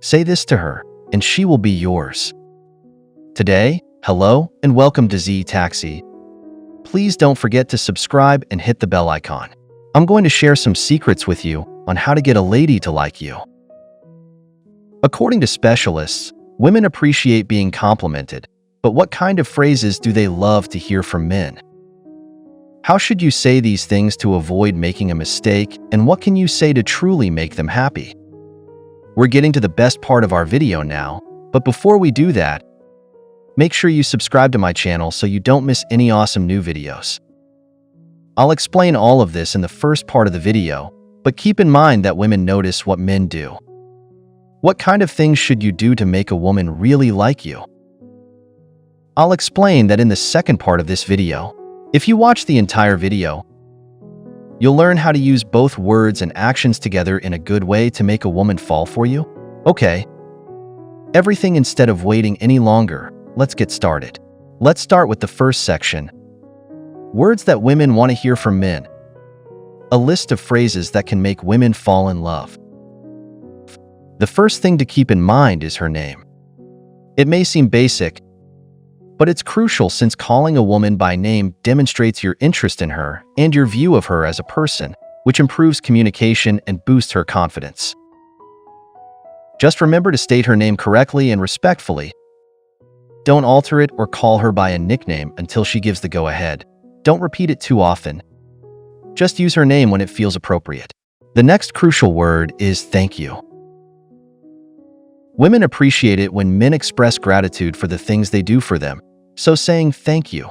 Say this to her, and she will be yours. Today, hello and welcome to Z Taxi. Please don't forget to subscribe and hit the bell icon. I'm going to share some secrets with you on how to get a lady to like you. According to specialists, women appreciate being complimented, but what kind of phrases do they love to hear from men? How should you say these things to avoid making a mistake, and what can you say to truly make them happy? We're getting to the best part of our video now, but before we do that, make sure you subscribe to my channel so you don't miss any awesome new videos. I'll explain all of this in the first part of the video, but keep in mind that women notice what men do. What kind of things should you do to make a woman really like you? I'll explain that in the second part of this video. If you watch the entire video, you'll learn how to use both words and actions together in a good way to make a woman fall for you. Okay, everything instead of waiting any longer, let's get started. Let's start with the first section. Words that women want to hear from men. A list of phrases that can make women fall in love. The first thing to keep in mind is her name. It may seem basic, but it's crucial since calling a woman by name demonstrates your interest in her and your view of her as a person, which improves communication and boosts her confidence. Just remember to state her name correctly and respectfully. Don't alter it or call her by a nickname until she gives the go-ahead. Don't repeat it too often. Just use her name when it feels appropriate. The next crucial word is thank you. Women appreciate it when men express gratitude for the things they do for them, so saying thank you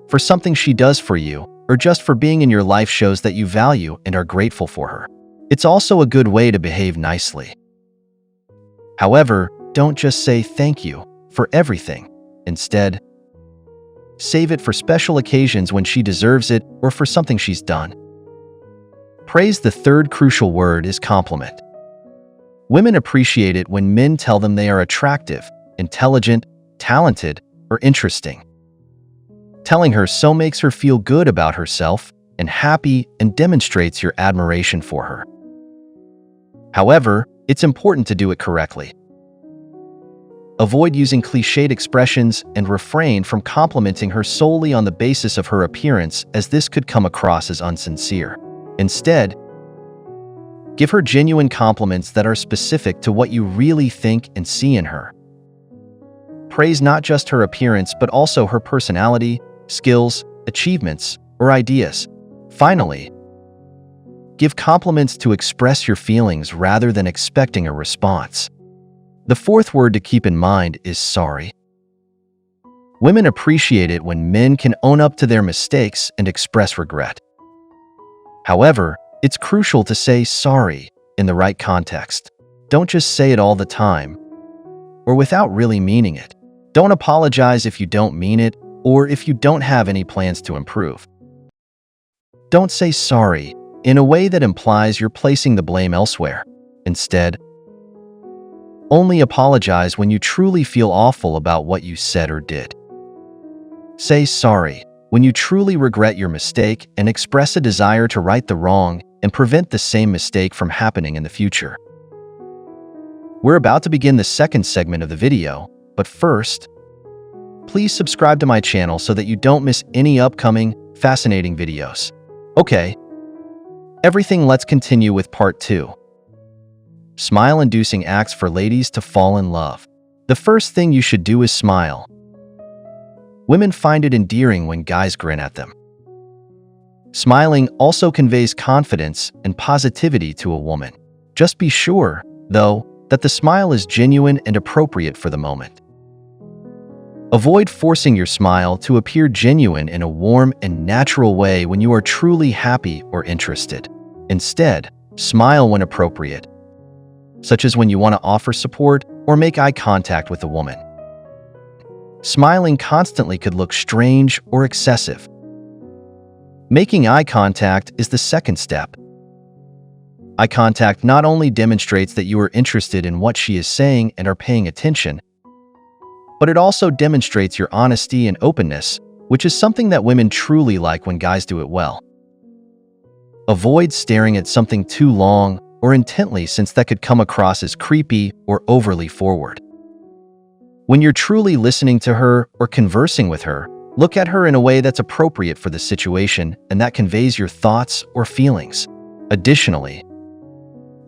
for something she does for you or just for being in your life shows that you value and are grateful for her. It's also a good way to behave nicely. However, don't just say thank you for everything. Instead, save it for special occasions when she deserves it or for something she's done. Praise. The third crucial word is compliment. Women appreciate it when men tell them they are attractive, intelligent, talented, or interesting. Telling her so makes her feel good about herself and happy and demonstrates your admiration for her. However, it's important to do it correctly. Avoid using cliched expressions and refrain from complimenting her solely on the basis of her appearance, as this could come across as insincere. Instead, give her genuine compliments that are specific to what you really think and see in her. Praise not just her appearance but also her personality, skills, achievements, or ideas. Finally, give compliments to express your feelings rather than expecting a response. The fourth word to keep in mind is sorry. Women appreciate it when men can own up to their mistakes and express regret. However, it's crucial to say sorry in the right context. Don't just say it all the time or without really meaning it. Don't apologize if you don't mean it or if you don't have any plans to improve. Don't say sorry in a way that implies you're placing the blame elsewhere. Instead, only apologize when you truly feel awful about what you said or did. Say sorry when you truly regret your mistake and express a desire to right the wrong and prevent the same mistake from happening in the future. We're about to begin the second segment of the video, but first, please subscribe to my channel so that you don't miss any upcoming, fascinating videos. Okay, let's continue with part 2. Smile-inducing acts for ladies to fall in love. The first thing you should do is smile. Women find it endearing when guys grin at them. Smiling also conveys confidence and positivity to a woman. Just be sure, though, that the smile is genuine and appropriate for the moment. Avoid forcing your smile to appear genuine in a warm and natural way when you are truly happy or interested. Instead, smile when appropriate, such as when you want to offer support or make eye contact with a woman. Smiling constantly could look strange or excessive. Making eye contact is the second step. Eye contact not only demonstrates that you are interested in what she is saying and are paying attention, but it also demonstrates your honesty and openness, which is something that women truly like when guys do it well. Avoid staring at something too long or intently, since that could come across as creepy or overly forward. When you're truly listening to her or conversing with her, look at her in a way that's appropriate for the situation and that conveys your thoughts or feelings. Additionally,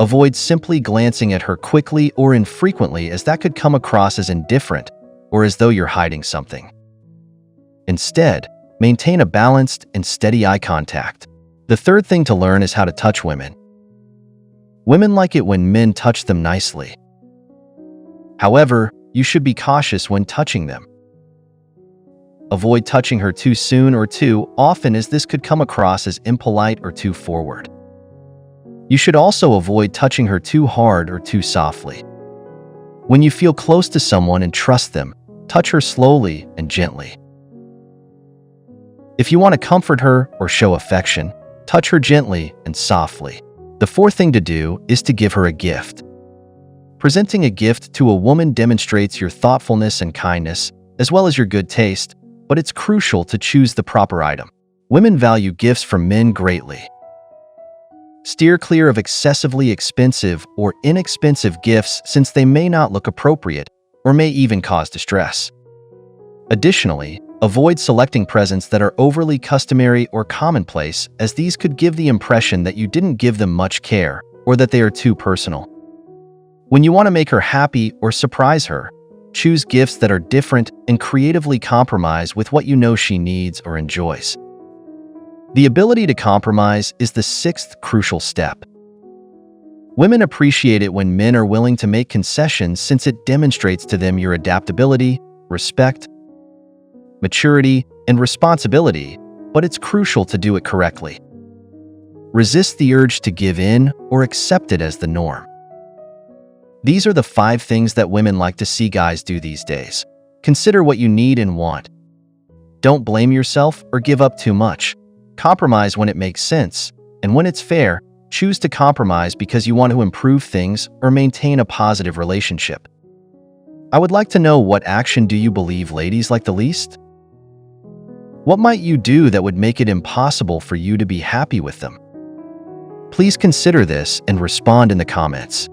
avoid simply glancing at her quickly or infrequently, as that could come across as indifferent or as though you're hiding something. Instead, maintain a balanced and steady eye contact. The third thing to learn is how to touch women. Women like it when men touch them nicely. However, you should be cautious when touching them. Avoid touching her too soon or too often, as this could come across as impolite or too forward. You should also avoid touching her too hard or too softly. When you feel close to someone and trust them, touch her slowly and gently. If you want to comfort her or show affection, touch her gently and softly. The fourth thing to do is to give her a gift. Presenting a gift to a woman demonstrates your thoughtfulness and kindness, as well as your good taste, but it's crucial to choose the proper item. Women value gifts from men greatly. Steer clear of excessively expensive or inexpensive gifts, since they may not look appropriate or may even cause distress. Additionally, avoid selecting presents that are overly customary or commonplace, as these could give the impression that you didn't give them much care or that they are too personal. When you want to make her happy or surprise her, choose gifts that are different and creatively compromise with what you know she needs or enjoys. The ability to compromise is the sixth crucial step. Women appreciate it when men are willing to make concessions, since it demonstrates to them your adaptability, respect, maturity, and responsibility, but it's crucial to do it correctly. Resist the urge to give in or accept it as the norm. These are the 5 things that women like to see guys do these days. Consider what you need and want. Don't blame yourself or give up too much. Compromise when it makes sense, and when it's fair, choose to compromise because you want to improve things or maintain a positive relationship. I would like to know, what action do you believe ladies like the least? What might you do that would make it impossible for you to be happy with them? Please consider this and respond in the comments.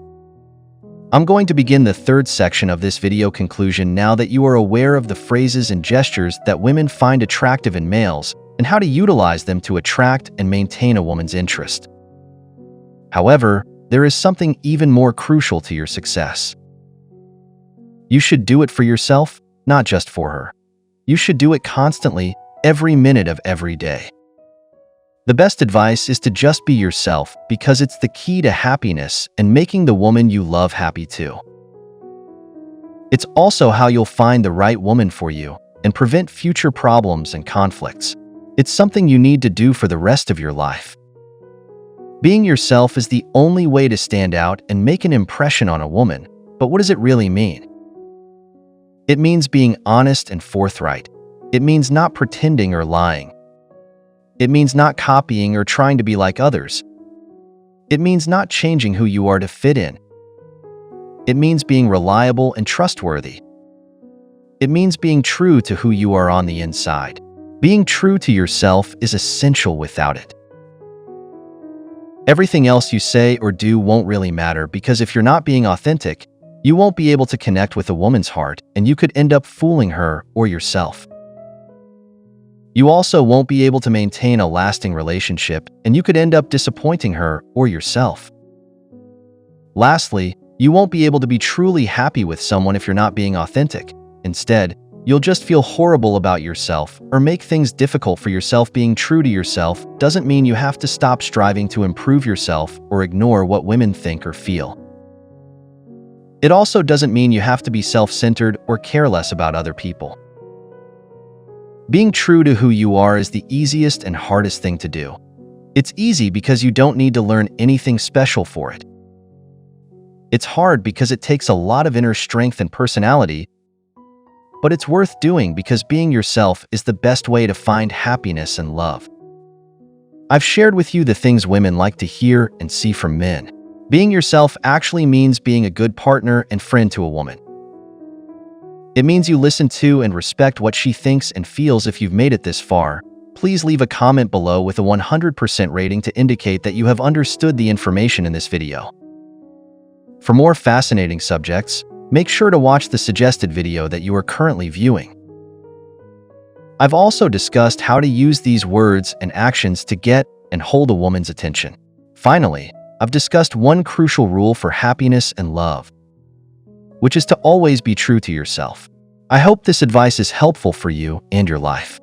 I'm going to begin the third section of this video conclusion now that you are aware of the phrases and gestures that women find attractive in males and how to utilize them to attract and maintain a woman's interest. However, there is something even more crucial to your success. You should do it for yourself, not just for her. You should do it constantly, every minute of every day. The best advice is to just be yourself, because it's the key to happiness and making the woman you love happy too. It's also how you'll find the right woman for you and prevent future problems and conflicts. It's something you need to do for the rest of your life. Being yourself is the only way to stand out and make an impression on a woman, but what does it really mean? It means being honest and forthright. It means not pretending or lying. It means not copying or trying to be like others. It means not changing who you are to fit in. It means being reliable and trustworthy. It means being true to who you are on the inside. Being true to yourself is essential. Without it, everything else you say or do won't really matter, because if you're not being authentic, you won't be able to connect with a woman's heart, and you could end up fooling her or yourself. You also won't be able to maintain a lasting relationship, and you could end up disappointing her or yourself. Lastly, you won't be able to be truly happy with someone if you're not being authentic. Instead, you'll just feel horrible about yourself or make things difficult for yourself. Being true to yourself doesn't mean you have to stop striving to improve yourself or ignore what women think or feel. It also doesn't mean you have to be self-centered or care less about other people. Being true to who you are is the easiest and hardest thing to do. It's easy because you don't need to learn anything special for it. It's hard because it takes a lot of inner strength and personality, but it's worth doing because being yourself is the best way to find happiness and love. I've shared with you the things women like to hear and see from men. Being yourself actually means being a good partner and friend to a woman. It means you listen to and respect what she thinks and feels. If you've made it this far, Please leave a comment below with a 100% rating to indicate that you have understood the information in this video. For more fascinating subjects, make sure to watch the suggested video that you are currently viewing. I've also discussed how to use these words and actions to get and hold a woman's attention. Finally, I've discussed one crucial rule for happiness and love, which is to always be true to yourself. I hope this advice is helpful for you and your life.